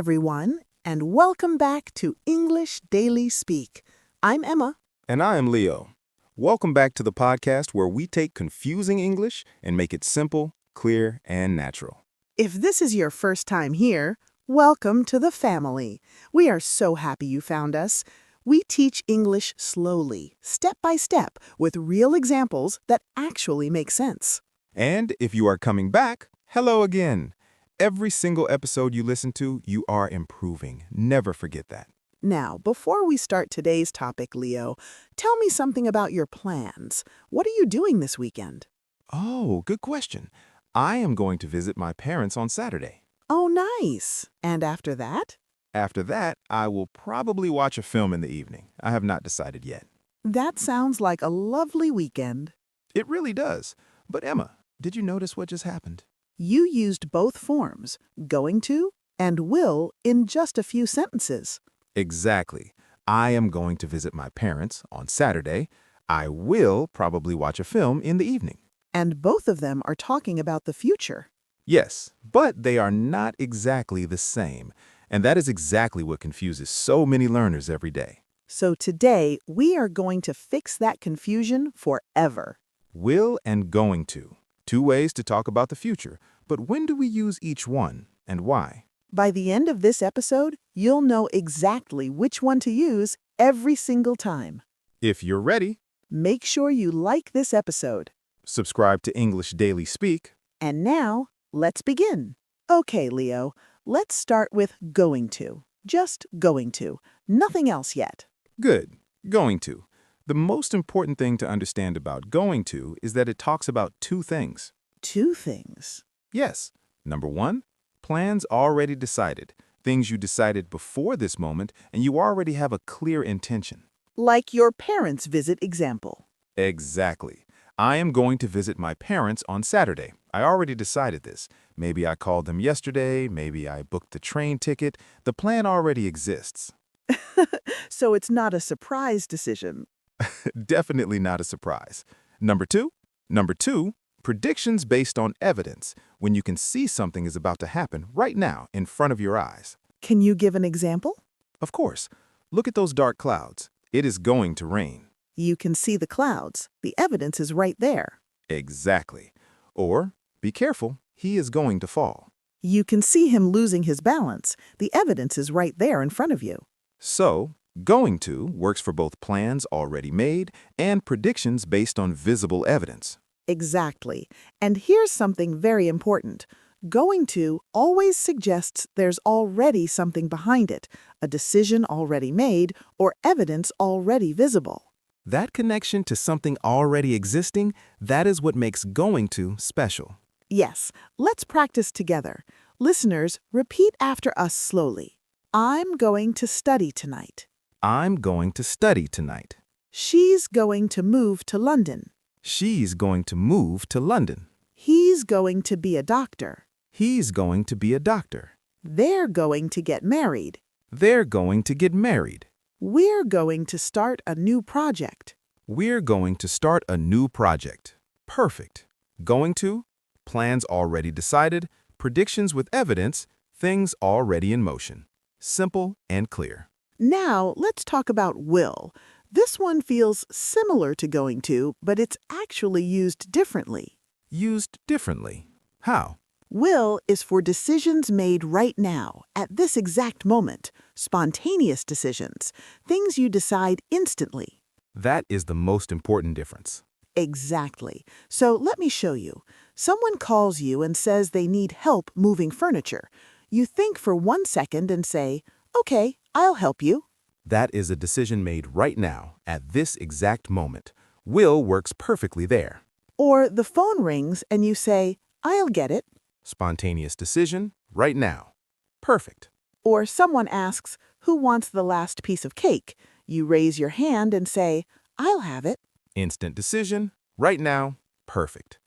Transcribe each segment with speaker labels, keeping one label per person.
Speaker 1: everyone, and welcome back to English Daily Speak. I'm Emma.
Speaker 2: And I am Leo. Welcome back to the podcast where we take confusing English and make it simple, clear, and natural.
Speaker 1: If this is your first time here, welcome to the family. We are so happy you found us. We teach English slowly, step by step, with real examples that actually make sense.
Speaker 2: And if you are coming back, hello again. Every single episode you listen to, you are improving. Never forget that.
Speaker 1: Now, before we start today's topic, Leo, tell me something about your plans. What are you doing this weekend?
Speaker 2: Oh, good question. I am going to visit my parents on Saturday.
Speaker 1: Oh, nice. And after that?
Speaker 2: After that, I will probably watch a film in the evening. I have not decided yet.
Speaker 1: That sounds like a lovely weekend.
Speaker 2: It really does. But Emma, did you notice what just happened?
Speaker 1: You used both forms, going to and will, in just a few sentences.
Speaker 2: Exactly. I am going to visit my parents on Saturday. I will probably watch a film in the evening.
Speaker 1: And both of them are talking about the future.
Speaker 2: Yes, but they are not exactly the same. And that is exactly what confuses so many learners every day.
Speaker 1: So today, we are going to fix that confusion forever.
Speaker 2: Will and going to. Two ways to talk about the future. But when do we use each one and why?
Speaker 1: By the end of this episode, you'll know exactly which one to use every single time.
Speaker 2: If you're ready,
Speaker 1: Make sure you like this episode.
Speaker 2: subscribe to English Daily Speak.
Speaker 1: And now, let's begin. Okay, Leo, let's start with going to. Just going to. Nothing else yet.
Speaker 2: Good. Going to. The most important thing to understand about going to is that it talks about two things.
Speaker 1: Two things.
Speaker 2: Yes. Number one, plans already decided. Things you decided before this moment and you already have a clear intention.
Speaker 1: Like your parents' visit example.
Speaker 2: Exactly. I am going to visit my parents on Saturday. I already decided this. Maybe I called them yesterday, maybe I booked the train ticket. The plan already exists.
Speaker 1: So it's not a surprise decision.
Speaker 2: Definitely not a surprise. Number two, predictions based on evidence, when you can see something is about to happen right now in front of your eyes.
Speaker 1: Can you give an example?
Speaker 2: Of course, look at those dark clouds. It is going to rain.
Speaker 1: You can see the clouds. The evidence is right there.
Speaker 2: Exactly. Or, be careful, he is going to fall.
Speaker 1: You can see him losing his balance. The evidence is right there in front of you.
Speaker 2: So, going to works for both plans already made and predictions based on visible evidence.
Speaker 1: Exactly. And here's something very important. Going to always suggests there's already something behind it, a decision already made or evidence already visible.
Speaker 2: That connection to something already existing, that is what makes going to special.
Speaker 1: Yes, let's practice together. Listeners, repeat after us slowly. I'm going to study tonight.
Speaker 2: I'm going to study tonight.
Speaker 1: She's going to move to London.
Speaker 2: She's going to move to London.
Speaker 1: He's going to be a doctor.
Speaker 2: He's going to be a doctor.
Speaker 1: They're going to get married.
Speaker 2: They're going to get married.
Speaker 1: We're going to start a new project.
Speaker 2: We're going to start a new project. Perfect. Going to, plans already decided, predictions with evidence, things already in motion. Simple and clear.
Speaker 1: Now, let's talk about will. This one feels similar to going to, but it's actually used differently.
Speaker 2: Used differently. How?
Speaker 1: Will is for decisions made right now, at this exact moment, spontaneous decisions, things you decide instantly.
Speaker 2: That is the most important difference.
Speaker 1: Exactly. So let me show you. Someone calls you and says they need help moving furniture. You think for 1 second and say, "Okay, I'll help you."
Speaker 2: That is a decision made right now, at this exact moment. Will works perfectly there.
Speaker 1: Or the phone rings and you say, "I'll get it."
Speaker 2: Spontaneous decision, right now. Perfect.
Speaker 1: Or someone asks, "Who wants the last piece of cake?" You raise your hand and say, "I'll have it."
Speaker 2: Instant decision, right now. Perfect.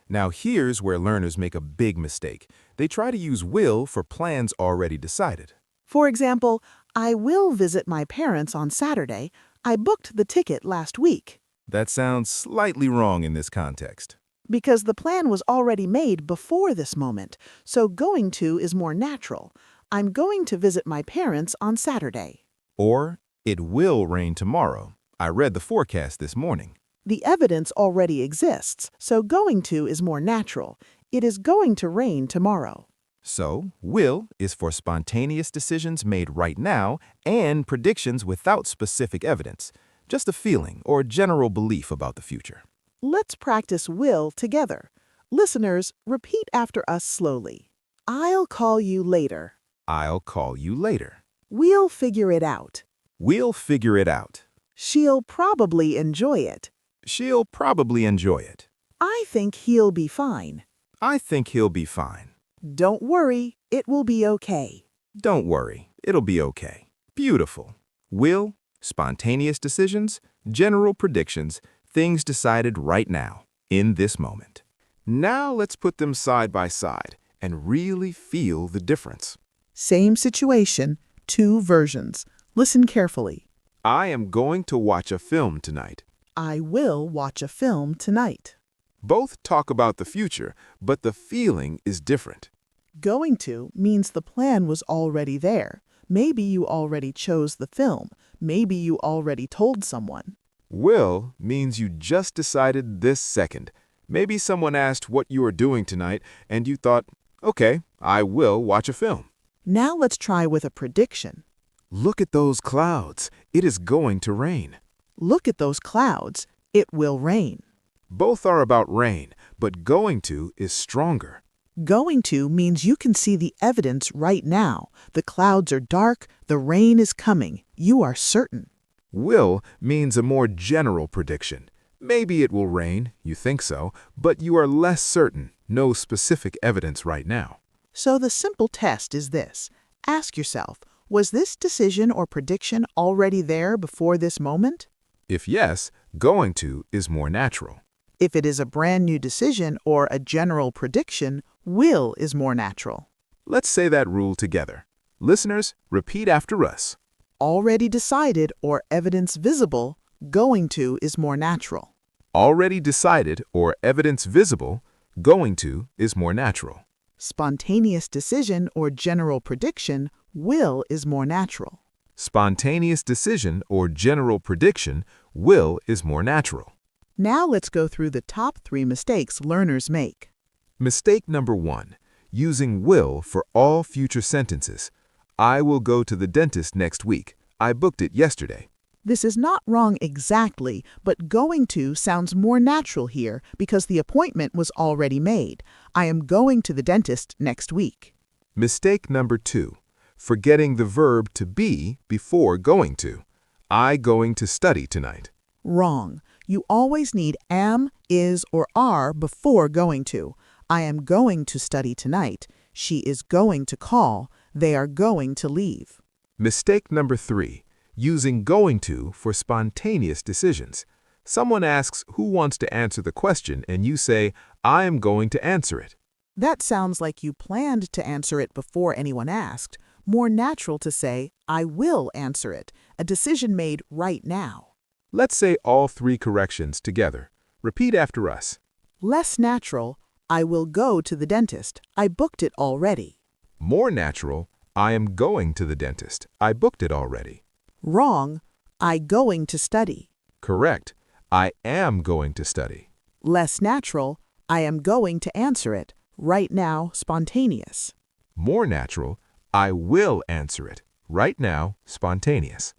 Speaker 2: Now here's where learners make a big mistake. They try to use will for plans already decided.
Speaker 1: For example, I will visit my parents on Saturday. I booked the ticket last week.
Speaker 2: That sounds slightly wrong in this context.
Speaker 1: Because the plan was already made before this moment, so going to is more natural. I'm going to visit my parents on Saturday.
Speaker 2: Or, it will rain tomorrow. I read the forecast this morning.
Speaker 1: The evidence already exists, so going to is more natural. It is going to rain tomorrow.
Speaker 2: So, will is for spontaneous decisions made right now and predictions without specific evidence, just a feeling or general belief about the future.
Speaker 1: Let's practice will together. Listeners, repeat after us slowly. I'll call you later.
Speaker 2: I'll call you later.
Speaker 1: We'll figure it out.
Speaker 2: We'll figure it out.
Speaker 1: She'll probably enjoy it.
Speaker 2: She'll probably enjoy it.
Speaker 1: I think he'll be fine.
Speaker 2: I think he'll be fine.
Speaker 1: Don't worry, it will be okay.
Speaker 2: Don't worry, it'll be okay. Beautiful. Will, spontaneous decisions, general predictions, things decided right now, in this moment. Now let's put them side by side and really feel the difference.
Speaker 1: Same situation, two versions. Listen carefully.
Speaker 2: I am going to watch a film tonight.
Speaker 1: I will watch a film tonight.
Speaker 2: Both talk about the future, but the feeling is different.
Speaker 1: Going to means the plan was already there. Maybe you already chose the film. Maybe you already told someone.
Speaker 2: Will means you just decided this second. Maybe someone asked what you are doing tonight, and you thought, okay, I will watch a film.
Speaker 1: Now let's try with a prediction.
Speaker 2: Look at those clouds. It is going to rain.
Speaker 1: Look at those clouds. It will rain.
Speaker 2: Both are about rain, but going to is stronger.
Speaker 1: Going to means you can see the evidence right now. The clouds are dark. The rain is coming. You are certain.
Speaker 2: Will means a more general prediction. Maybe it will rain, you think so, but you are less certain, no specific evidence right now.
Speaker 1: So the simple test is this. Ask yourself, was this decision or prediction already there before this moment?
Speaker 2: If yes, going to is more natural.
Speaker 1: If it is a brand new decision or a general prediction, will is more natural.
Speaker 2: Let's say that rule together. Listeners, repeat after us.
Speaker 1: Already decided or evidence visible, going to is more natural.
Speaker 2: Already decided or evidence visible, going to is more natural.
Speaker 1: Spontaneous decision or general prediction, will is more natural.
Speaker 2: Spontaneous decision or general prediction, will is more natural.
Speaker 1: Now let's go through the top 3 mistakes learners make.
Speaker 2: Mistake number 1. Using will for all future sentences. I will go to the dentist next week. I booked it yesterday.
Speaker 1: This is not wrong exactly, but going to sounds more natural here because the appointment was already made. I am going to the dentist next week.
Speaker 2: Mistake number 2. Forgetting the verb to be before going to. I going to study tonight.
Speaker 1: Wrong. You always need am, is, or are before going to. I am going to study tonight. She is going to call. They are going to leave.
Speaker 2: Mistake number 3. Using going to for spontaneous decisions. Someone asks who wants to answer the question and you say, I am going to answer it.
Speaker 1: That sounds like you planned to answer it before anyone asked. More natural to say, I will answer it, a decision made right now.
Speaker 2: Let's say all 3 corrections together. Repeat after us.
Speaker 1: Less natural, I will go to the dentist. I booked it already.
Speaker 2: More natural, I am going to the dentist. I booked it already.
Speaker 1: Wrong, I going to study.
Speaker 2: Correct, I am going to study.
Speaker 1: Less natural, I am going to answer it. Right now, spontaneous.
Speaker 2: More natural, I will answer it. Right now, spontaneous.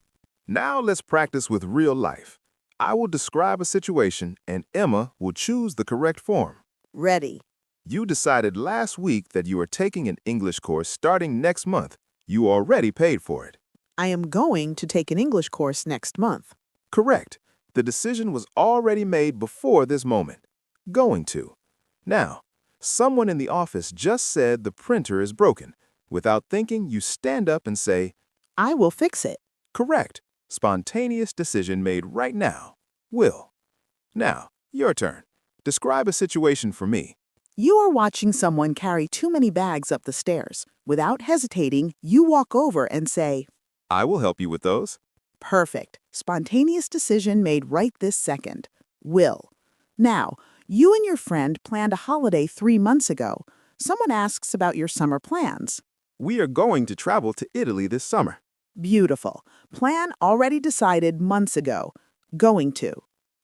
Speaker 2: Now let's practice with real life. I will describe a situation and Emma will choose the correct form.
Speaker 3: Ready.
Speaker 2: You decided last week that you are taking an English course starting next month. You already paid for it.
Speaker 1: I am going to take an English course next month.
Speaker 2: Correct. The decision was already made before this moment. Going to. Now, someone in the office just said the printer is broken. Without thinking, you stand up and say,
Speaker 1: I will fix it.
Speaker 2: correct. Spontaneous decision made right now. Will. Now, your turn. Describe a situation for me.
Speaker 1: You are watching someone carry too many bags up the stairs. Without hesitating, you walk over and say,
Speaker 2: I will help you with those.
Speaker 1: perfect. Spontaneous decision made right this second. Will. Now, you and your friend planned a holiday 3 months ago. Someone asks about your summer plans.
Speaker 3: We are going to travel to Italy this summer.
Speaker 1: Beautiful. Plan already decided months ago. Going to.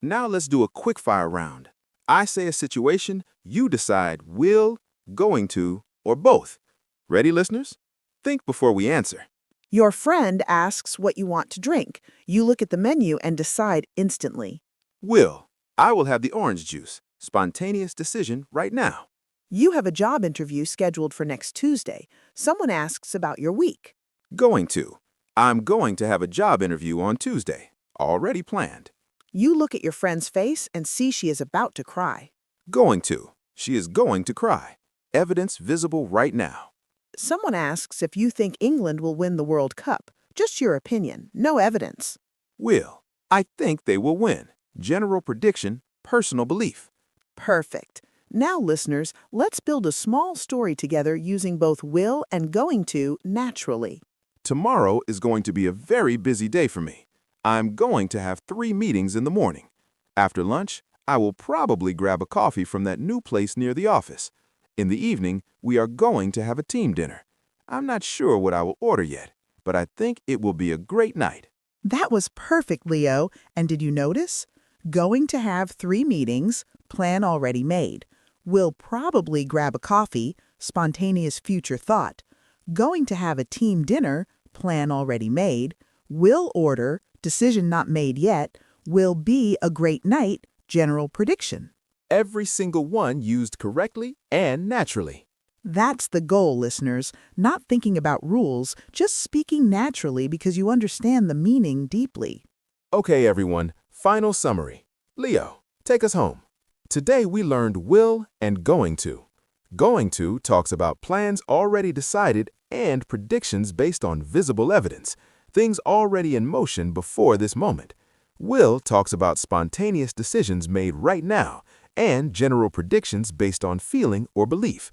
Speaker 3: Now let's do a quick fire round. I say a situation, you decide will, going to, or both. Ready, listeners? Think before we answer.
Speaker 1: Your friend asks what you want to drink. You look at the menu and decide instantly.
Speaker 3: Will. I will have the orange juice. Spontaneous decision right now.
Speaker 1: You have a job interview scheduled for next Tuesday. Someone asks about your week.
Speaker 3: Going to. I'm going to have a job interview on Tuesday. Already planned.
Speaker 1: You look at your friend's face and see she is about to cry.
Speaker 3: Going to. She is going to cry. Evidence visible right now.
Speaker 1: Someone asks if you think England will win the World Cup. Just your opinion, no evidence.
Speaker 3: Will. I think they will win. General prediction, personal belief.
Speaker 1: Perfect. Now, listeners, let's build a small story together using both will and going to naturally.
Speaker 3: Tomorrow is going to be a very busy day for me. I'm going to have 3 meetings in the morning. After lunch, I will probably grab a coffee from that new place near the office. In the evening, we are going to have a team dinner. I'm not sure what I will order yet, but I think it will be a great night.
Speaker 1: That was perfect, Leo. And did you notice? Going to have 3 meetings, plan already made. Will probably grab a coffee, spontaneous future thought. Going to have a team dinner, plan already made. Will order, decision not made yet. Will be a great night, general prediction.
Speaker 3: Every single one used correctly and naturally.
Speaker 1: That's the goal, listeners. Not thinking about rules, just speaking naturally because you understand the meaning deeply.
Speaker 3: Okay, everyone, final summary. Leo, take us home. Today we learned will and going to. Going to talks about plans already decided and predictions based on visible evidence, things already in motion before this moment. Will talks about spontaneous decisions made right now and general predictions based on feeling or belief.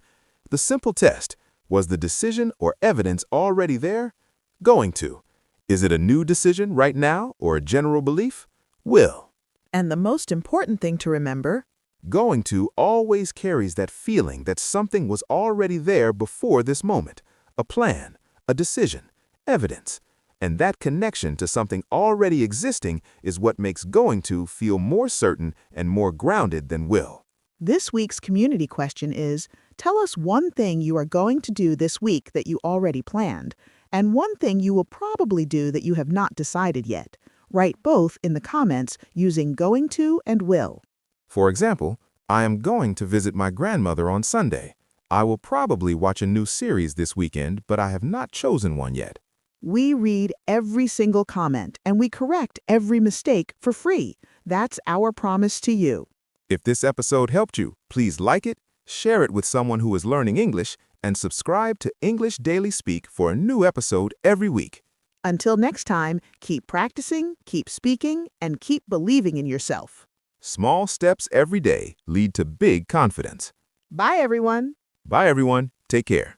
Speaker 3: The simple test, was the decision or evidence already there? Going to. Is it a new decision right now or a general belief? Will.
Speaker 1: And the most important thing to remember,
Speaker 3: Going to always carries that feeling that something was already there before this moment, a plan, a decision, evidence. And that connection to something already existing is what makes going to feel more certain and more grounded than will.
Speaker 1: this week's community question is, tell us one thing you are going to do this week that you already planned, and one thing you will probably do that you have not decided yet. Write both in the comments using going to and will.
Speaker 2: For example, I am going to visit my grandmother on Sunday. I will probably watch a new series this weekend, but I have not chosen one yet.
Speaker 1: We read every single comment and we correct every mistake for free. That's our promise to you.
Speaker 2: If this episode helped you, please like it, share it with someone who is learning English, and subscribe to English Daily Speak for a new episode every week.
Speaker 1: Until next time, keep practicing, keep speaking, and keep believing in yourself.
Speaker 2: Small steps every day lead to big confidence.
Speaker 1: Bye, everyone.
Speaker 2: Bye, everyone. Take care.